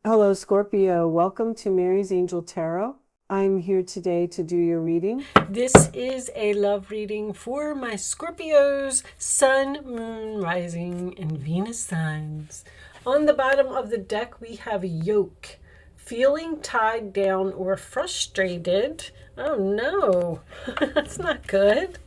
Hello, Scorpio. Welcome to Mary's Angel Tarot. I'm here today to do your reading. This is a love reading for my Scorpios, Sun, Moon, Rising, and Venus signs. On the bottom of the deck, we have yoke. Feeling tied down or frustrated. Oh no, that's not good.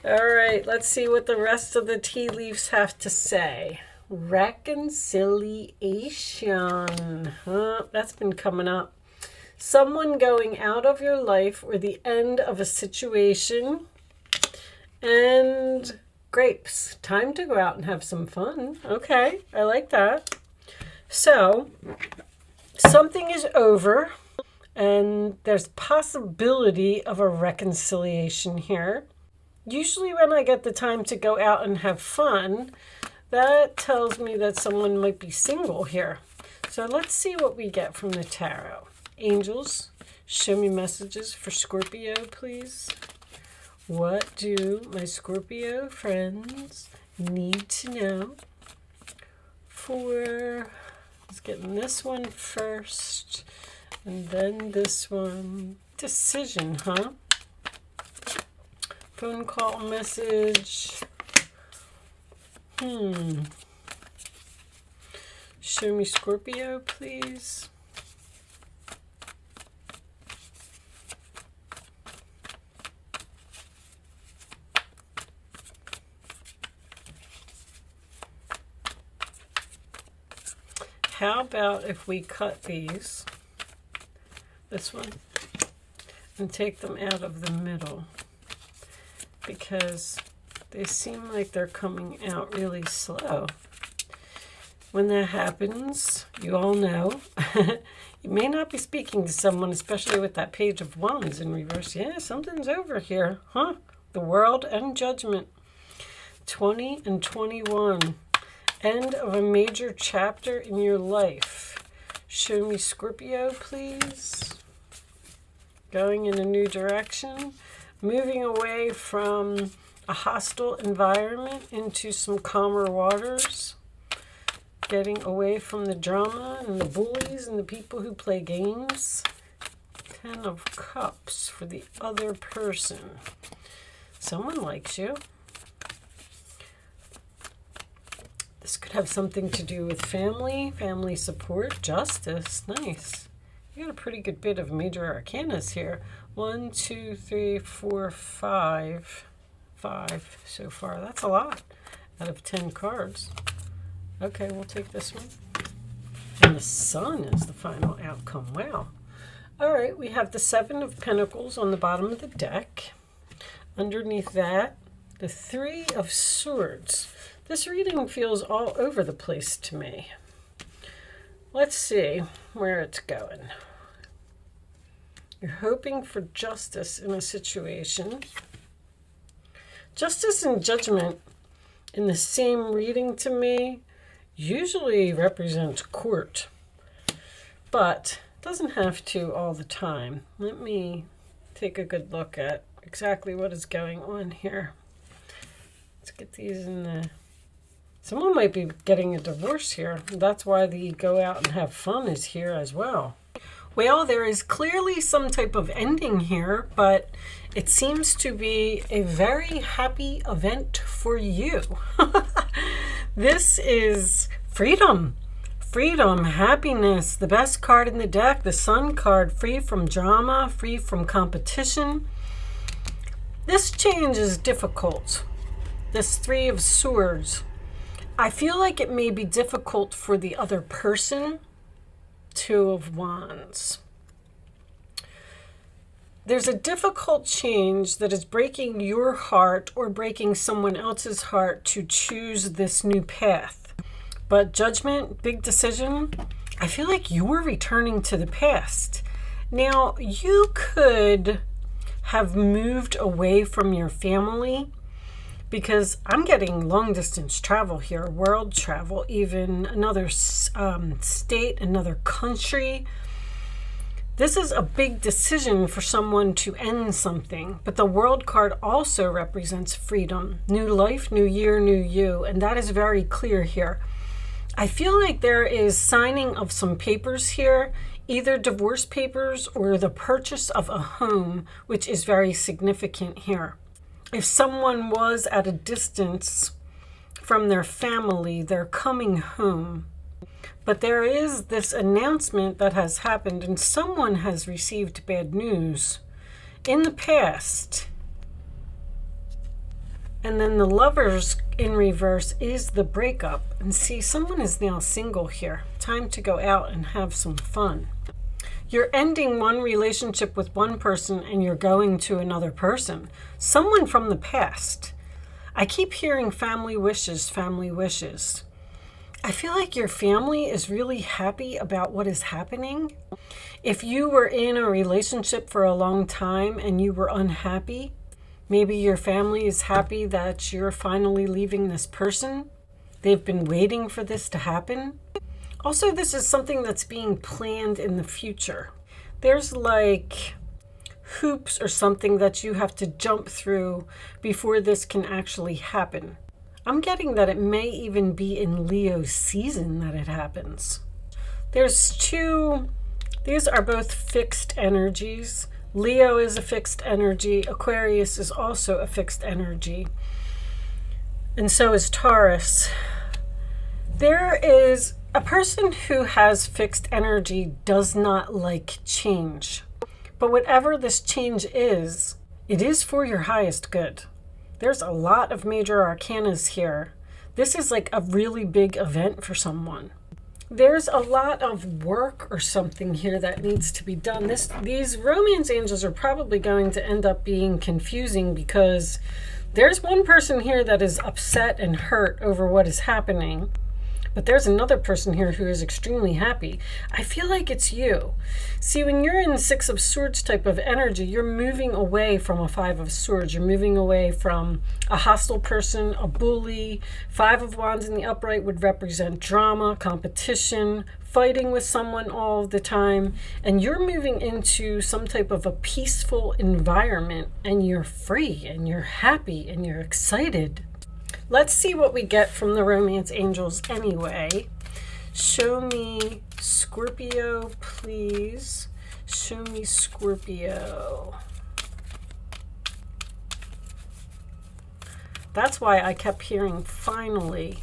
All right, let's see what the rest of the tea leaves have to say. Reconciliation. That's been coming up. Someone going out of your life or the end of a situation. And grapes. Time to go out and have some fun. Okay, I like that. So, something is over and there's possibility of a reconciliation here. Usually when I get the time to go out and have fun, that tells me that someone might be single here. So let's see what we get from the tarot. Angels, show me messages for Scorpio, please. What do my Scorpio friends need to know for, let's get this one first, and then this one. Decision, huh? Phone call message. Show me Scorpio, please. How about if we cut these, this one, and take them out of the middle, because they seem like they're coming out really slow. When that happens, you all know, you may not be speaking to someone, especially with that Page of Wands in reverse. Yeah, something's over here, huh? The World and Judgment. 20 and 21. End of a major chapter in your life. Show me Scorpio, please. Going in a new direction. Moving away from a hostile environment into some calmer waters. Getting away from the drama and the bullies and the people who play games. 10 of Cups for the other person. Someone likes you. This could have something to do with family support, justice. Nice. You got a pretty good bit of major arcanas here. 1, 2, 3, 4, 5. 5 so far. That's a lot out of 10 cards. Okay, we'll take this one. And the Sun is the final outcome. Wow. All right, we have the 7 of Pentacles on the bottom of the deck. Underneath that, the 3 of Swords. This reading feels all over the place to me. Let's see where it's going. You're hoping for justice in a situation. Justice and judgment in the same reading to me usually represents court, but it doesn't have to all the time. Let me take a good look at exactly what is going on here. Let's get these in the... Someone might be getting a divorce here. That's why the go out and have fun is here as well. Well, there is clearly some type of ending here, but it seems to be a very happy event for you. This is freedom. Freedom, happiness, the best card in the deck, the Sun card, free from drama, free from competition. This change is difficult. This 3 of Swords. I feel like it may be difficult for the other person. 2 of Wands. There's a difficult change that is breaking your heart or breaking someone else's heart to choose this new path. But judgment, big decision, I feel like you're returning to the past. Now, you could have moved away from your family, because I'm getting long distance travel here, world travel, even another state, another country. This is a big decision for someone to end something, but the World card also represents freedom, new life, new year, new you, and that is very clear here. I feel like there is signing of some papers here, either divorce papers or the purchase of a home, which is very significant here. If someone was at a distance from their family, they're coming home. But there is this announcement that has happened, and someone has received bad news in the past. And then the Lovers in reverse is the breakup. And see, someone is now single here. Time to go out and have some fun. You're ending one relationship with one person and you're going to another person. Someone from the past. I keep hearing family wishes, family wishes. I feel like your family is really happy about what is happening. If you were in a relationship for a long time and you were unhappy, maybe your family is happy that you're finally leaving this person. They've been waiting for this to happen. Also, this is something that's being planned in the future. There's like hoops or something that you have to jump through before this can actually happen. I'm getting that it may even be in Leo's season that it happens. There's two, these are both fixed energies. Leo is a fixed energy. Aquarius is also a fixed energy. And so is Taurus. There is a person who has fixed energy does not like change. But whatever this change is, it is for your highest good. There's a lot of major arcanas here. This is like a really big event for someone. There's a lot of work or something here that needs to be done. These romance angels are probably going to end up being confusing because there's one person here that is upset and hurt over what is happening. But there's another person here who is extremely happy. I feel like it's you. See, when you're in Six of Swords type of energy, you're moving away from a Five of Swords. You're moving away from a hostile person, a bully. Five of Wands in the upright would represent drama, competition, fighting with someone all the time. And you're moving into some type of a peaceful environment, and you're free, and you're happy, and you're excited. Let's see what we get from the romance angels anyway. Show me Scorpio, please. Show me Scorpio. That's why I kept hearing finally.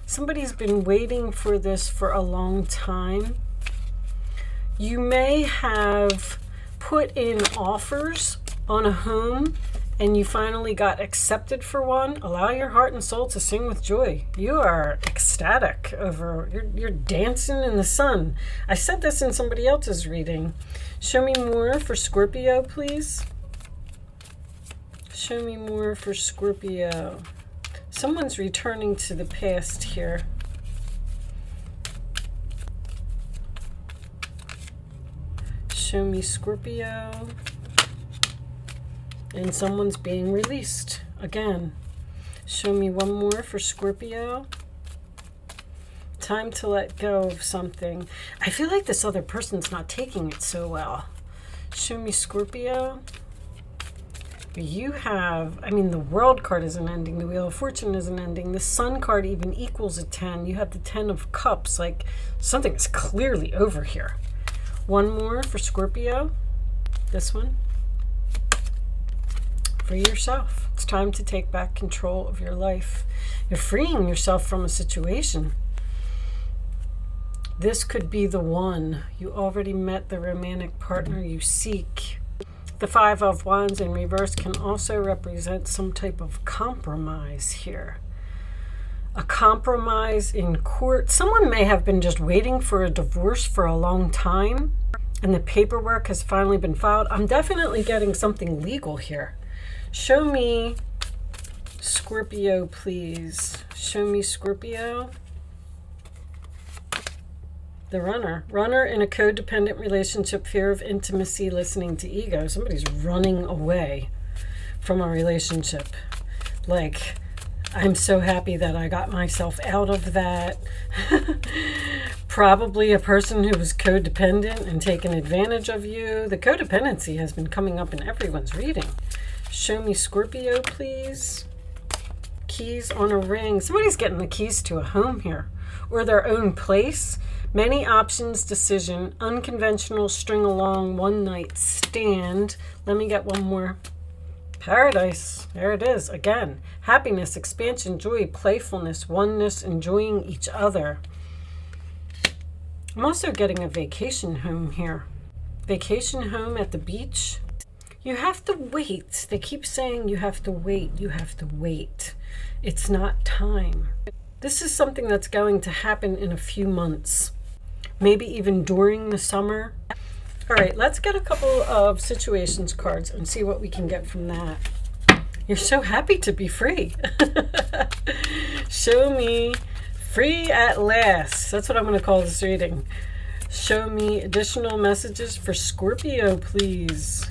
Somebody's been waiting for this for a long time. You may have put in offers on a home and you finally got accepted for one. Allow your heart and soul to sing with joy. You are ecstatic over, you're dancing in the sun. I said this in somebody else's reading. Show me more for Scorpio, please. Show me more for Scorpio. Someone's returning to the past here. Show me Scorpio. And someone's being released again. Show me one more for Scorpio. Time to let go of something. I feel like this other person's not taking it so well. Show me Scorpio. You have, I mean, the World card isn't ending. The Wheel of Fortune isn't ending. The Sun card even equals a 10. You have the 10 of Cups. Like, something is clearly over here. One more for Scorpio. This one. Free yourself. It's time to take back control of your life. You're freeing yourself from a situation. This could be the one. You already met the romantic partner you seek. The Five of Wands in reverse can also represent some type of compromise here. A compromise in court. Someone may have been just waiting for a divorce for a long time, and the paperwork has finally been filed. I'm definitely getting something legal here. Show me Scorpio, please. Show me Scorpio. The runner. Runner in a codependent relationship, fear of intimacy, listening to ego. Somebody's running away from a relationship. Like, I'm so happy that I got myself out of that. Probably a person who was codependent and taken advantage of you. The codependency has been coming up in everyone's reading. Show me Scorpio, please. Keys on a ring. Somebody's getting the keys to a home here. or their own place. Many options, decision, unconventional, string along, one night stand. Let me get one more. Paradise. There it is again. Happiness, expansion, joy, playfulness, oneness, enjoying each other. I'm also getting a vacation home here. Vacation home at the beach. You have to wait. They keep saying you have to wait. You have to wait. It's not time. This is something that's going to happen in a few months. Maybe even during the summer. All right, let's get a couple of situations cards and see what we can get from that. You're so happy to be free. Show me free at last. That's what I'm going to call this reading. Show me additional messages for Scorpio, please.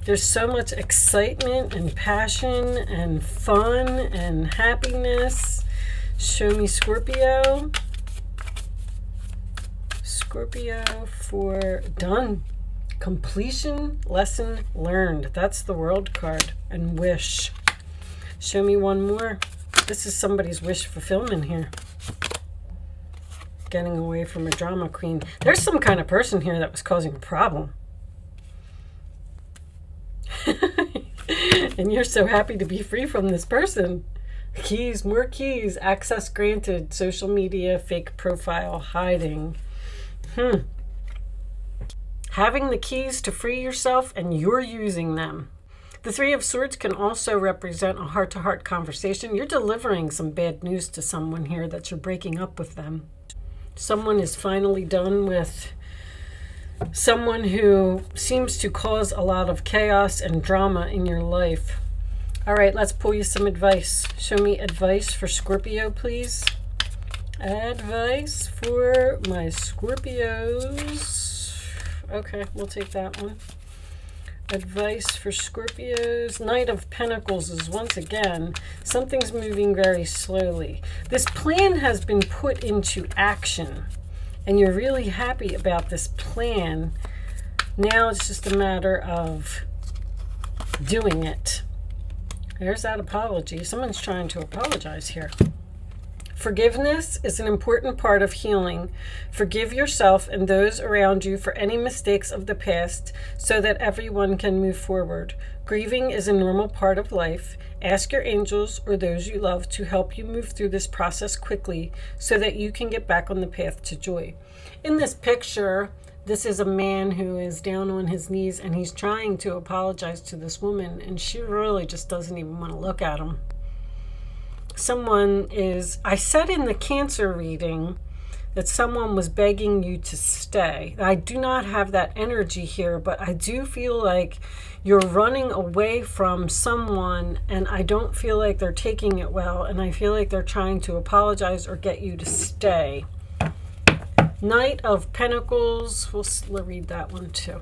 There's so much excitement and passion and fun and happiness. Show me Scorpio. Scorpio for done. Completion, lesson learned. That's the World card. And wish. Show me one more. This is somebody's wish fulfillment here. Getting away from a drama queen. There's some kind of person here that was causing a problem. And you're so happy to be free from this person. Keys, more keys, access granted, social media, fake profile, hiding. Having the keys to free yourself and you're using them. The Three of Swords can also represent a heart-to-heart conversation. You're delivering some bad news to someone here that you're breaking up with them. Someone is finally done with someone who seems to cause a lot of chaos and drama in your life. All right, let's pull you some advice. Show me advice for Scorpio, please. Advice for my Scorpios. Okay, we'll take that one. Advice for Scorpios. Knight of Pentacles is once again, something's moving very slowly. This plan has been put into action. And you're really happy about this plan. Now it's just a matter of doing it. There's that apology. Someone's trying to apologize here. Forgiveness is an important part of healing. Forgive yourself and those around you for any mistakes of the past so that everyone can move forward. Grieving is a normal part of life. Ask your angels or those you love to help you move through this process quickly so that you can get back on the path to joy. In this picture, this is a man who is down on his knees and he's trying to apologize to this woman, and she really just doesn't even want to look at him. Someone is, I said in the Cancer reading that someone was begging you to stay. I do not have that energy here, but I do feel like you're running away from someone and I don't feel like they're taking it well, and I feel like they're trying to apologize or get you to stay. Knight of Pentacles, we'll read that one too.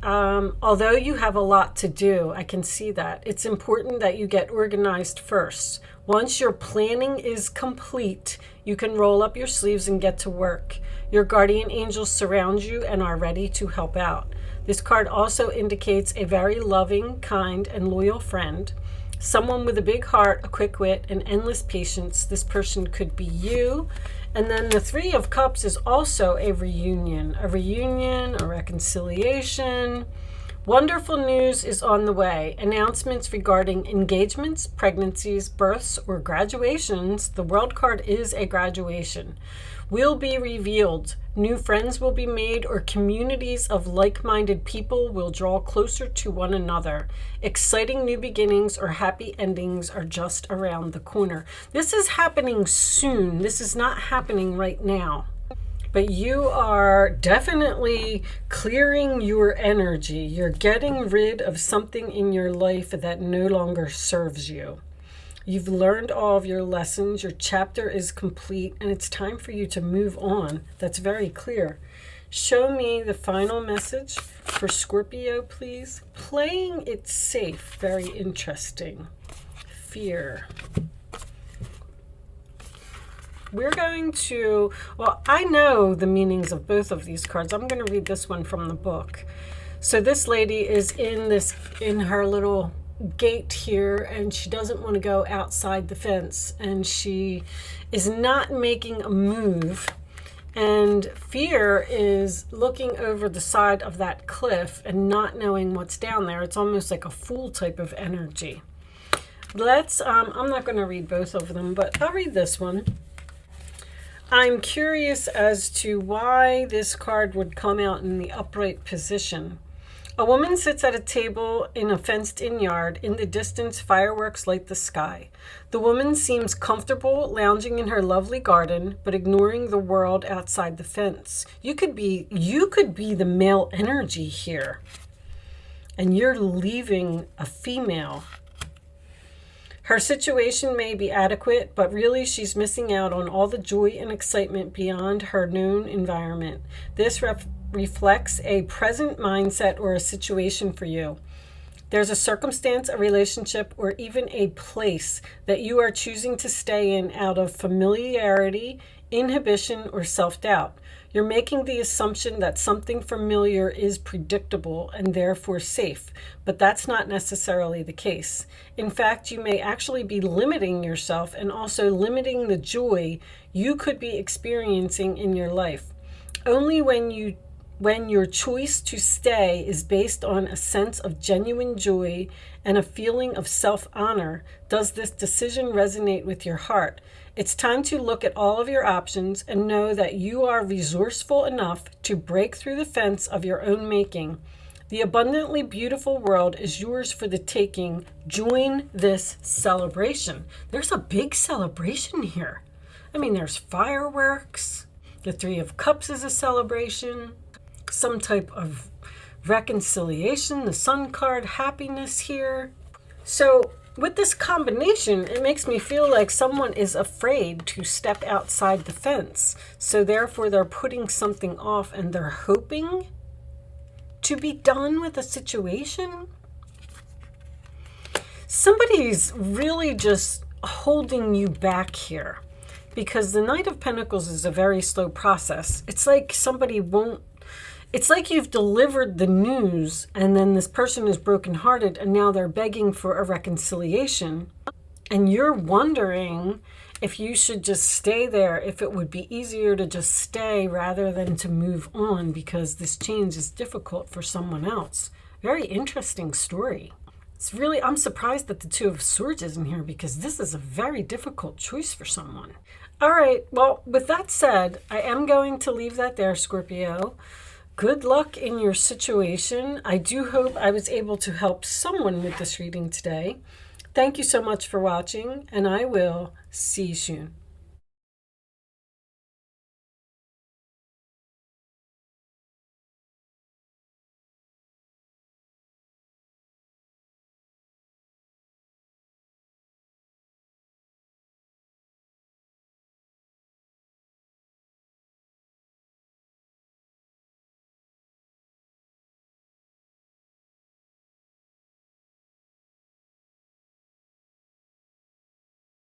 Although you have a lot to do, I can see that. It's important that you get organized first. Once your planning is complete, you can roll up your sleeves and get to work. Your guardian angels surround you and are ready to help out. This card also indicates a very loving, kind, and loyal friend. Someone with a big heart, a quick wit, and endless patience. This person could be you. And then the Three of Cups is also a reunion, a reconciliation. Wonderful news is on the way. Announcements regarding engagements, pregnancies, births, or graduations. The World card is a graduation. Will be revealed. New friends will be made, or communities of like-minded people will draw closer to one another. Exciting new beginnings or happy endings are just around the corner. This is happening soon. This is not happening right now. But you are definitely clearing your energy. You're getting rid of something in your life that no longer serves you. You've learned all of your lessons. Your chapter is complete, and it's time for you to move on. That's very clear. Show me the final message for Scorpio, please. Playing it safe. Very interesting. Fear. We're going to, well, I know the meanings of both of these cards. I'm going to read this one from the book. So this lady is in her little gate here, and she doesn't want to go outside the fence, and she is not making a move. And fear is looking over the side of that cliff and not knowing what's down there. It's almost like a fool type of energy. I'm not going to read both of them, but I'll read this one. I'm curious as to why this card would come out in the upright position. A woman sits at a table in a fenced-in yard. In the distance, fireworks light the sky. The woman seems comfortable lounging in her lovely garden, but ignoring the world outside the fence. You could be the male energy here, and you're leaving a female. Her situation may be adequate, but really she's missing out on all the joy and excitement beyond her known environment. This reflects a present mindset or a situation for you. There's a circumstance, a relationship, or even a place that you are choosing to stay in out of familiarity, inhibition, or self-doubt. You're making the assumption that something familiar is predictable and therefore safe, but that's not necessarily the case. In fact, you may actually be limiting yourself and also limiting the joy you could be experiencing in your life. Only when your choice to stay is based on a sense of genuine joy and a feeling of self-honor does this decision resonate with your heart. It's time to look at all of your options and know that you are resourceful enough to break through the fence of your own making. The abundantly beautiful world is yours for the taking. Join this celebration. There's a big celebration here. I mean, there's fireworks. The Three of Cups is a celebration. Some type of reconciliation. The Sun card, happiness here. So with this combination, it makes me feel like someone is afraid to step outside the fence. So therefore, they're putting something off and they're hoping to be done with a situation. Somebody's really just holding you back here because the Knight of Pentacles is a very slow process. It's like it's like you've delivered the news and then this person is brokenhearted and now they're begging for a reconciliation. And you're wondering if you should just stay there, if it would be easier to just stay rather than to move on because this change is difficult for someone else. Very interesting story. I'm surprised that the Two of Swords isn't here because this is a very difficult choice for someone. All right, well, with that said, I am going to leave that there, Scorpio. Good luck in your situation. I do hope I was able to help someone with this reading today. Thank you so much for watching, and I will see you soon.